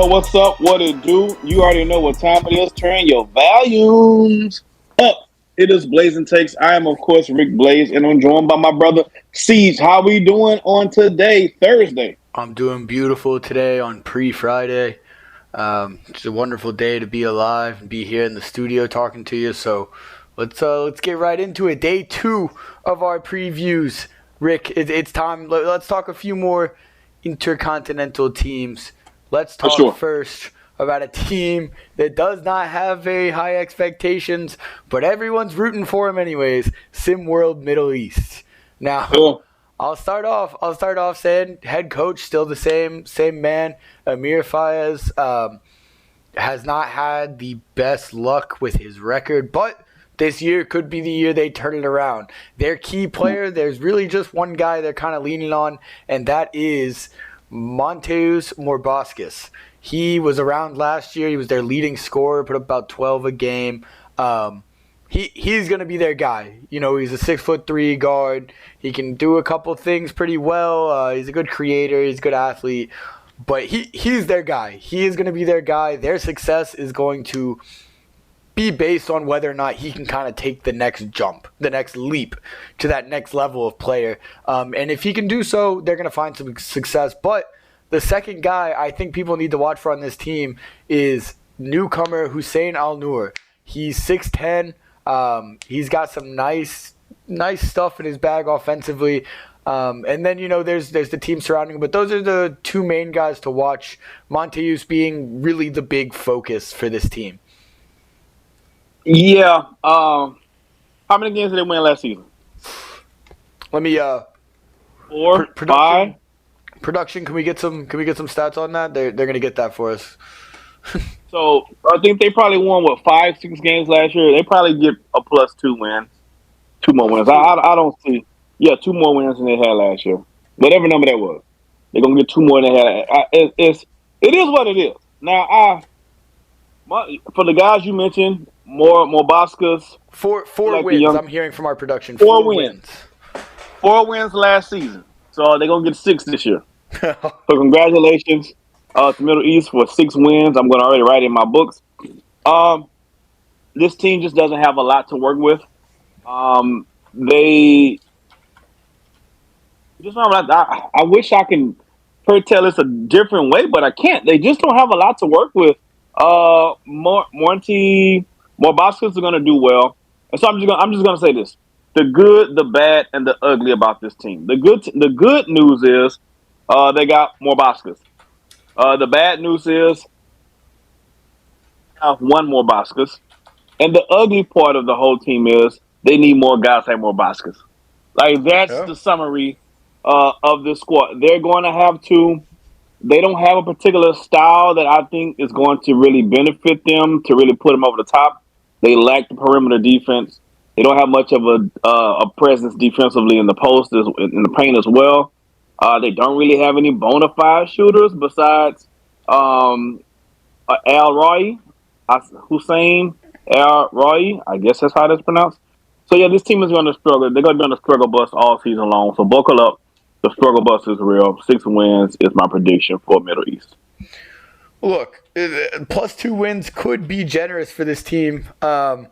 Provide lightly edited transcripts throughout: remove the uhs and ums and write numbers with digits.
What's up? What it do? You already know what time it is. Turn your volumes up. It is Blazing Takes. I am, of course, Rick Blaze, and I'm joined by my brother Siege. How we doing on today, Thursday? I'm doing beautiful today on pre-Friday. It's a wonderful day to be alive and be here in the studio talking to you. So let's get right into it. Day 2 of our previews. Rick, it's time. Let's talk a few more Intercontinental teams. Let's For talk sure. first about a team that does not have very high expectations, but everyone's rooting for him anyways. SimWorld Middle East. Now, Sure. I'll start off saying head coach still the same man. Amir Fayez has not had the best luck with his record, but this year could be the year they turn it around. Their key player, there's really just one guy they're kind of leaning on, and that is Monteus Morbaskis. He was around last year. He was their leading scorer, put up about 12 a game. He's going to be their guy. You know, he's a 6'3" guard. He can do a couple things pretty well. He's a good creator. He's a good athlete. But he's their guy. He is going to be their guy. Their success is going to be based on whether or not he can kind of take the next jump, the next leap to that next level of player. And if he can do so, they're going to find some success. But the second guy I think people need to watch for on this team is newcomer Hussein Al-Noor. He's 6'10". He's got some nice stuff in his bag offensively. And then, there's the team surrounding him. But those are the two main guys to watch, Monteus being really the big focus for this team. Yeah. How many games did they win last season? Let me 4, 5. Production, can we get some stats on that? They're going to get that for us. So I think they probably won 5, 6 games last year. They probably get a +2 win, 2 more wins. I don't see. Yeah, 2 more wins than they had last year. Whatever number that was, they're gonna get 2 more than they had. It is what it is. Now, for the guys you mentioned, more Boscas. Four wins. I'm hearing from our production. 4 wins. 4 wins last season. So they're gonna get 6 this year. So congratulations to Middle East for 6 wins. I'm going to already write in my books. This team just doesn't have a lot to work with. They just don't have a lot. I wish I can tell this a different way, but I can't. They just don't have a lot to work with. More Baskets are going to do well, and so I'm just going to say this: the good, the bad, and the ugly about this team. The good news is they got more Baskets. The bad news is one more Baskets. And the ugly part of the whole team is they need more guys like more Baskets. Like, that's the summary of this squad. They're going to have to – they don't have a particular style that I think is going to really benefit them, to really put them over the top. They lack the perimeter defense. They don't have much of a presence defensively in the post, in the paint as well. They don't really have any bona fide shooters besides Al Roy, Hussein Al-Roy, I guess that's how that's pronounced. So, yeah, this team is going to struggle. They're going to be on the struggle bus all season long. So, buckle up. The struggle bus is real. 6 wins is my prediction for Middle East. Look, +2 wins could be generous for this team. And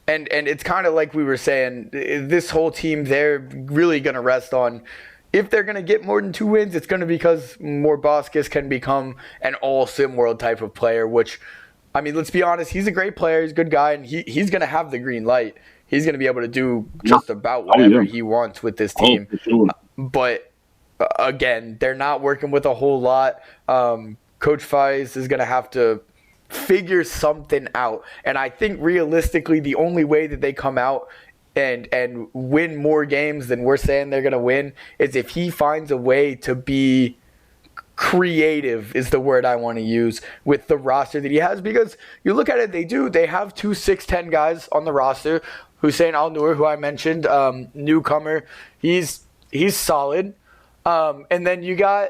it's kind of like we were saying, this whole team, they're really going to rest on, if they're going to get more than 2 wins, it's going to be because Morbaskis can become an all-SimWorld type of player, which, I mean, let's be honest, he's a great player, he's a good guy, and he's going to have the green light. He's going to be able to do just about whatever he wants with this team. But, again, they're not working with a whole lot. Coach Faiz is going to have to figure something out. And I think realistically the only way that they come out and win more games than we're saying they're going to win is if he finds a way to be creative, is the word I want to use, with the roster that he has. Because you look at it, they have 2 6'10" guys on the roster. Hussein Al-Noor, who I mentioned, newcomer, he's solid. And then you got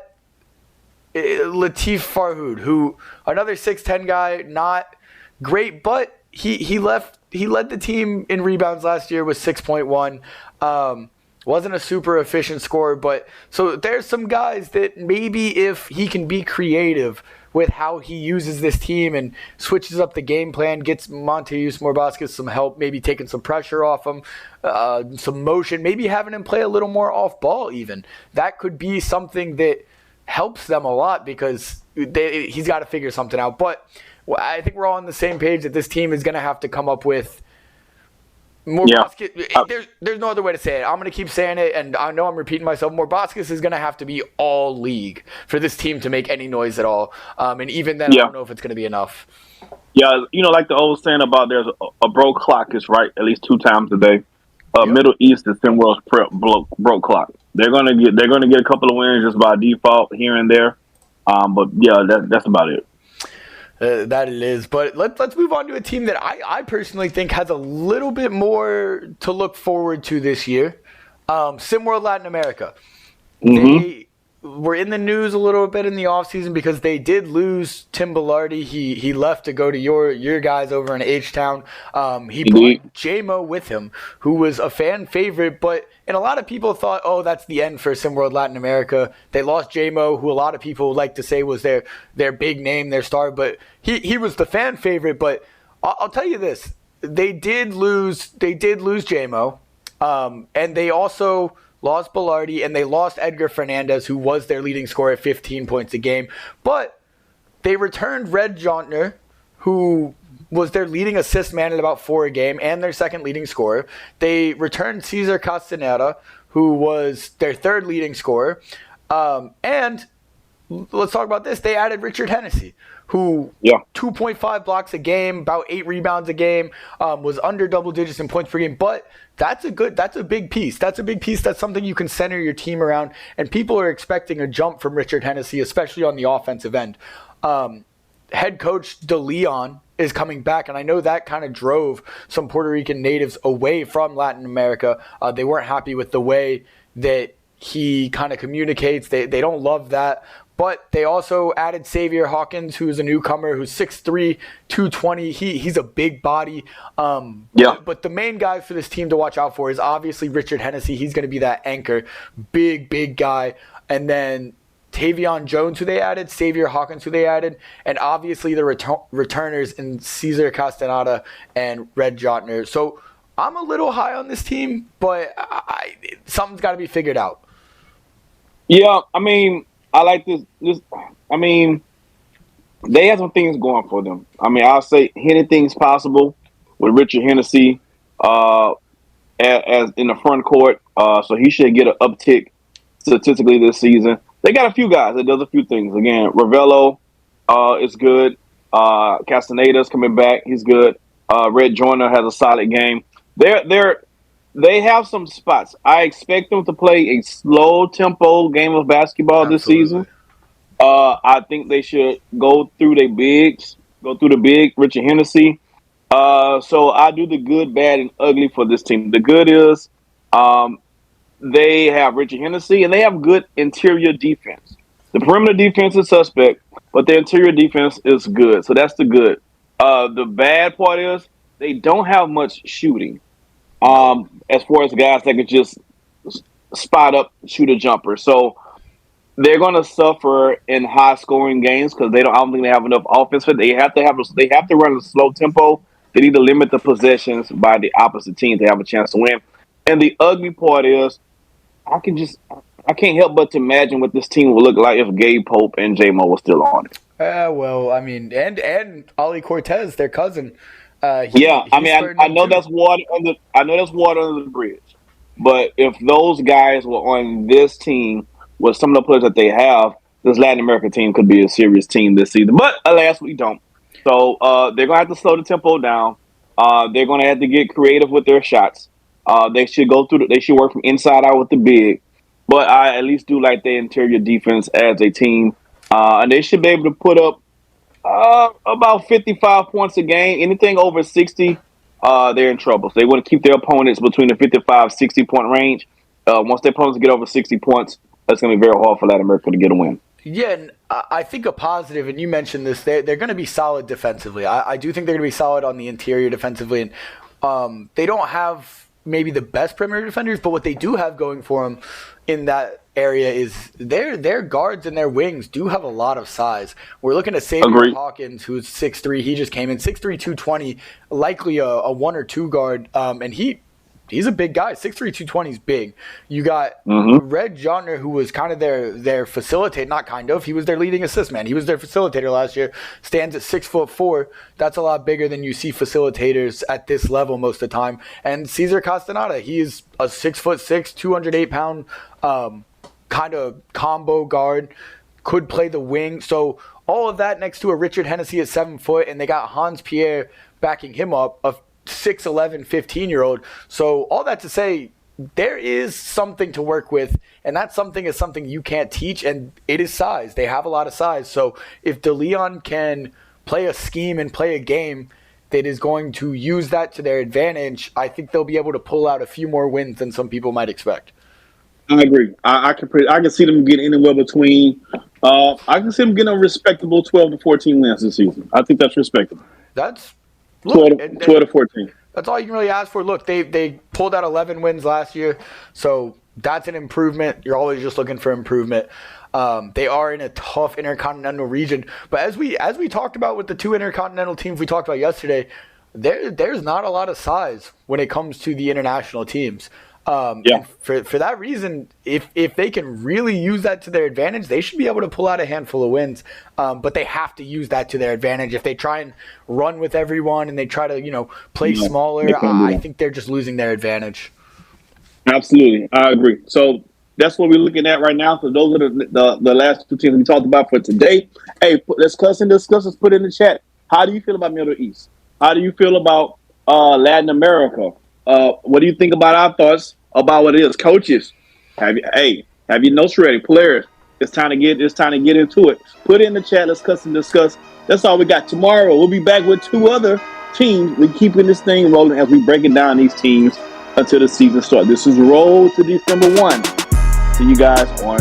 Latif Farhoud, who, another 6'10" guy, not great, but he led the team in rebounds last year with 6.1. Wasn't a super efficient scorer, but so there's some guys that maybe if he can be creative with how he uses this team and switches up the game plan, gets Monteus Morbaskas some help, maybe taking some pressure off him, some motion, maybe having him play a little more off ball even. That could be something that helps them a lot because he's got to figure something out. But I think we're all on the same page that this team is going to have to come up with more Morbaskas. There's no other way to say it. I'm going to keep saying it, and I know I'm repeating myself. Morbaskas is going to have to be all league for this team to make any noise at all. And even then, I don't know if it's going to be enough. Yeah, like the old saying about there's a broke clock is right at least 2 times a day. Middle East is SimWorld's broke clock. They're gonna get a couple of wins just by default here and there. But yeah, that's about it. That it is. But let's move on to a team that I personally think has a little bit more to look forward to this year. SimWorld Latin America. Mm-hmm. They were in the news a little bit in the offseason because they did lose Tim Bilardi. He left to go to your guys over in H-Town. He brought J-Mo with him, who was a fan favorite, and a lot of people thought, oh, that's the end for SimWorld Latin America. They lost J-Mo, who a lot of people like to say was their big name, their star, but he was the fan favorite. But I'll tell you this, they did lose J-Mo, and they also lost Bilardi, and they lost Edgar Fernandez, who was their leading scorer at 15 points a game. But they returned Red Jontner, who was their leading assist man at about 4 a game, and their second leading scorer. They returned Cesar Castaneda, who was their third leading scorer. And let's talk about this. They added Richard Hennessy, who 2.5 blocks a game, about 8 rebounds a game, was under double digits in points per game. But that's a big piece. That's a big piece. That's something you can center your team around. And people are expecting a jump from Richard Hennessy, especially on the offensive end. Head coach DeLeon is coming back, and I know that kind of drove some Puerto Rican natives away from Latin America. They weren't happy with the way that he kind of communicates. They don't love that. But they also added Xavier Hawkins, who's a newcomer, who's 6'3", 220. He's a big body. But the main guy for this team to watch out for is obviously Richard Hennessy. He's going to be that anchor, big guy. And then Tavion Jones, who they added, Xavier Hawkins, who they added, and obviously the returners in Cesar Castaneda and Red Jontner. So I'm a little high on this team, but something's got to be figured out. Yeah, I mean, I like this. I mean, they have some things going for them. I mean, I'll say anything's possible with Richard Hennessy as in the front court. So he should get an uptick statistically this season. They got a few guys that does a few things. Again, Ravello is good. Castaneda's coming back. He's good. Red Joyner has a solid game. They have some spots. I expect them to play a slow tempo game of basketball this season. I think they should go through the big Richard Hennessy. So I do the good, bad, and ugly for this team. The good is they have Richard Hennessy, and they have good interior defense. The perimeter defense is suspect, but the interior defense is good. So that's the good. The bad part is they don't have much shooting. As far as guys that could just spot up, shoot a jumper. So they're going to suffer in high-scoring games because I don't think they have enough offense. They have to run a slow tempo. They need to limit the possessions by the opposite team to have a chance to win. And the ugly part is I can't help but to imagine what this team would look like if Gabe Pope and J-Mo were still on it. Well, I mean, and Ollie Cortez, their cousin. I know that's water under the bridge. But if those guys were on this team with some of the players that they have, this Latin American team could be a serious team this season. But alas, we don't. So they're gonna have to slow the tempo down. They're gonna have to get creative with their shots. They should work from inside out with the big. But I at least do like their interior defense as a team. And they should be able to put up about 55 points a game. Anything over 60, they're in trouble. So they want to keep their opponents between the 55, 60-point range. Once their opponents get over 60 points, that's going to be very hard for Latin America to get a win. Yeah, and I think a positive, and you mentioned this, they're going to be solid defensively. I do think they're going to be solid on the interior defensively. And they don't have maybe the best perimeter defenders, but what they do have going for them in that area is their guards and their wings do have a lot of size. We're looking at Xavier Hawkins, who's 6'3". He just came in 6'3", 220, likely a 1 or 2 guard, and he's a big guy. 6'3", 220 is big. You got Red Jontner, who was kind of their facilitator, not kind of. He was their leading assist man. He was their facilitator last year. Stands at 6'4". That's a lot bigger than you see facilitators at this level most of the time. And Cesar Castaneda, he is a 6'6", 208-pound kind of combo guard. Could play the wing. So all of that next to a Richard Hennessy at 7 foot, and they got Hans Pierre backing him up, a 6'11", 15-year-old. So all that to say, there is something to work with, and that something is something you can't teach, and it is size. They have a lot of size. So if DeLeon can play a scheme and play a game that is going to use that to their advantage, I think they'll be able to pull out a few more wins than some people might expect. I agree. I can see them getting anywhere between. I can see them getting a respectable 12 to 14 wins this season. I think that's respectable. That's 12 to 14. That's all you can really ask for. Look, they pulled out 11 wins last year, so that's an improvement. You're always just looking for improvement. They are in a tough Intercontinental region, but as we talked about with the 2 Intercontinental teams we talked about yesterday, there's not a lot of size when it comes to the international teams. For that reason, if they can really use that to their advantage, they should be able to pull out a handful of wins. But they have to use that to their advantage. If they try and run with everyone and they try to play smaller, I think they're just losing their advantage. Absolutely, I agree. So that's what we're looking at right now. So those are the last 2 teams we talked about for today. Hey, let's discuss. Let's put it in the chat. How do you feel about Middle East? How do you feel about Latin America? What do you think about our thoughts about what it is? Coaches, have your notes ready? Players, it's time to get into it. Put it in the chat. Let's discuss. That's all we got. Tomorrow we'll be back with 2 other teams. We're keeping this thing rolling as we breaking down these teams until the season starts. This is Roll to December 1. See you guys on